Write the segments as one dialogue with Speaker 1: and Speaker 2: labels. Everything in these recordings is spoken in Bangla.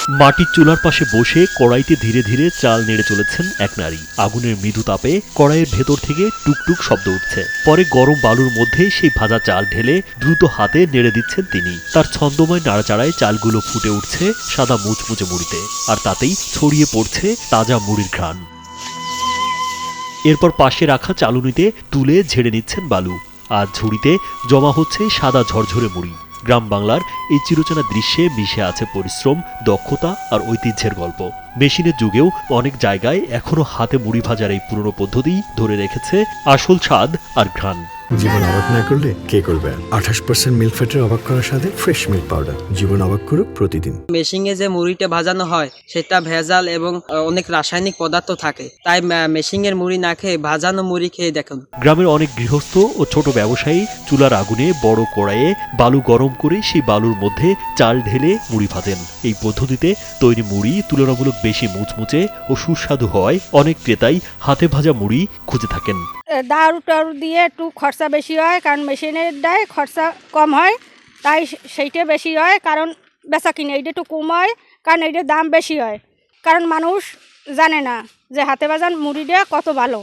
Speaker 1: মাটির চুলার পাশে বসে কড়াইতে ধীরে ধীরে চাল নেড়ে চলেছেন এক নারী। আগুনের মৃদু তাপে কড়াইয়ের ভেতর থেকে টুকটুক শব্দ উঠছে। পরে গরম বালুর মধ্যে সেই ভাজা চাল ঢেলে দ্রুত হাতে নেড়ে দিচ্ছেন তিনি। তার ছন্দময় নাড়াচাড়ায় চালগুলো ফুটে উঠছে সাদা মুচমুচে মুড়িতে, আর তাতেই ছড়িয়ে পড়ছে তাজা মুড়ির ঘ্রাণ। এরপর পাশে রাখা চালুনিতে তুলে ঝেড়ে নিচ্ছেন বালু, আর ঝুড়িতে জমা হচ্ছে সাদা ঝরঝরে মুড়ি। গ্রাম বাংলার এই চিরচেনা দৃশ্যে মিশে আছে পরিশ্রম, দক্ষতা আর ঐতিহ্যের গল্প। মেশিনের যুগেও অনেক জায়গায় এখনো হাতে মুড়ি ভাজার এই পুরনো পদ্ধতি ধরে রেখেছে আসল স্বাদ আর ঘ্রাণ।
Speaker 2: জীবন অবাক না করলে কে করবে? 28% মিল্ক ফ্যাটের অবাক করার সাথে ফ্রেশ মিল্ক পাউডার। জীবন অবাক করুক প্রতিদিন।
Speaker 3: মেশিনে যে মুড়িটা ভাজানো হয় সেটা ভেজাল এবং অনেক রাসায়নিক পদার্থ থাকে, তাই মেশিনের মুড়ি না খেয়ে ভাজানো মুড়ি খেয়ে দেখুন।
Speaker 1: গ্রামের অনেক গৃহস্থ ও ছোট ব্যবসায়ী চুলার আগুনে বড় কড়াইয়ে বালু গরম করে সেই বালুর মধ্যে চাল ঢেলে মুড়ি ভাজেন। এই পদ্ধতিতে তৈরি মুড়ি তুলনামূলক বেশি মুচমুচে ও সুস্বাদু হওয়ায় অনেক ক্রেতাই হাতে ভাজা মুড়ি খুঁজে থাকেন।
Speaker 4: দারু টারু দিয়ে একটু খরচা বেশি হয়, কারণ মেশিনের দেয় খরচা কম হয়, তাই সেইটা বেশি হয়। কারণ বেচা কিনে এইটা একটু কম হয়, কারণ এইটার দাম বেশি হয়। কারণ মানুষ জানে না যে হাতে ভাজা মুড়িটা কত ভালো,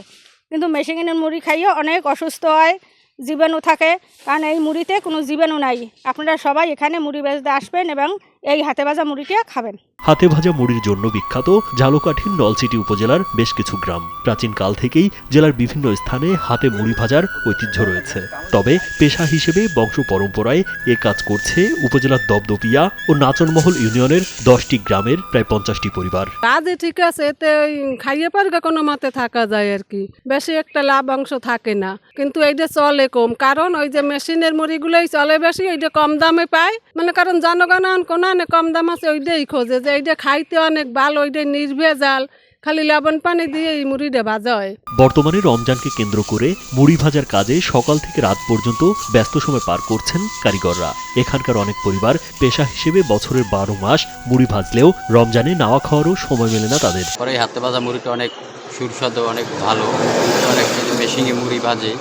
Speaker 4: কিন্তু মেশিনের মুড়ি খাইয়ে অনেক অসুস্থ হয়, জীবাণু থাকে। কারণ এই মুড়িতে কোনো জীবাণু নাই। আপনারা সবাই এখানে মুড়ি বেচতে আসবেন এবং এই হাতে ভাজা মুড়িটা খাবেন।
Speaker 1: হাতে ভাজা মুড়ির জন্য বিখ্যাত ঝালকাঠির নলছিটি উপজেলার বেশ কিছু গ্রাম। প্রাচীনকাল থেকেই জেলার বিভিন্ন স্থানে হাতে মুড়ি ভাজার ঐতিহ্য রয়েছে। তবে পেশা হিসেবে বংশ পরম্পরায় এ কাজ করছে উপজেলার দপদপিয়া ও নাচনমহল ইউনিয়নের 10টি গ্রামের প্রায় 50টি পরিবার।
Speaker 5: কাজে ঠিক আছে, এতে ওই খাইয়ে পারবে কোনো মতে থাকা যায় আর কি, বেশি একটা লাভ অংশ থাকে না। কিন্তু এইটা চলে কম, কারণ ওই যে মেশিনের মুড়িগুলোই চলে বেশি, ওইটা কম দামে পায়। মানে কারণ জনগণ কোনো কম দাম আছে ওইটাই খোঁজে, যে এইটা খাইতে অনেক ভালো, ওইটা নির্ভেজাল, খালি লবণ পানি দিয়ে এই মুড়িটা ভাজা হয়।
Speaker 1: বর্তমানে রমজানকে কেন্দ্র করে মুড়ি ভাজার কাজে সকাল থেকে রাত পর্যন্ত ব্যস্ত সময় পার করছেন কারিগররা। এখানকার অনেক পরিবার পেশা হিসেবে বছরের 12 মাস মুড়ি ভাজলেও রমজানে নাওয়া খাওয়ারও সময় মেলে না তাদের।
Speaker 6: পরে হাতে ভাজা মুড়িটা অনেক সুস্বাদু, অনেক ভালো। অনেক মেশিনে মুড়ি ভাজে,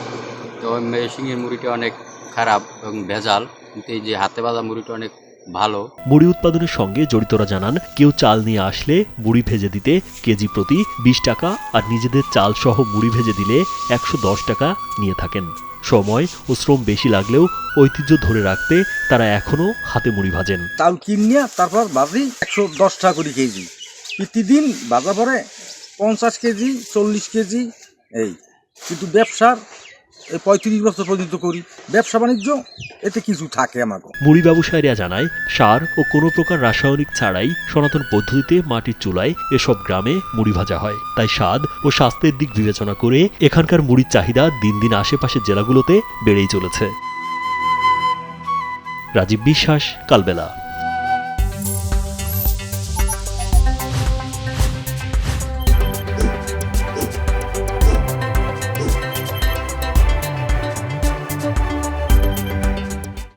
Speaker 6: তো মেশিনের মুড়িটা অনেক খারাপ এবং ভেজাল, কিন্তু এই যে হাতে ভাজা মুড়িটা অনেক ভালো।
Speaker 1: মুড়ি উৎপাদনের সঙ্গে জড়িতরা জানান, কেউ চাল নিয়ে আসলে মুড়ি ভেজে দিতে কেজি প্রতি 20 টাকা, আর নিজেদের চাল সহ মুড়ি ভেজে দিলে 110 টাকা নিয়ে থাকেন। সময় ও শ্রম বেশি লাগলেও ঐতিহ্য ধরে রাখতে তারা এখনো হাতে মুড়ি ভাজেন।
Speaker 7: চাল কিনিয়া তারপর ভাজি 110 টাকা করে কেজি, প্রতিদিন ভাজা পরে 50 কেজি 40 কেজি এই। কিন্তু ব্যবসার 35 বছর পর্যন্ত করি, ব্যবসা বাণিজ্য এতে কিছু থাকে আমাকে।
Speaker 1: মুড়ি ব্যবসায়ীরা জানায়, সার ও কোনো প্রকার রাসায়নিক ছাড়াই সনাতন পদ্ধতিতে মাটির চুলায় এসব গ্রামে মুড়ি ভাজা হয়। তাই স্বাদ ও স্বাস্থ্যের দিক বিবেচনা করে এখানকার মুড়ির চাহিদা দিন দিন আশেপাশের জেলাগুলোতে বেড়েই চলেছে। রাজীব বিশ্বাস, কালবেলা।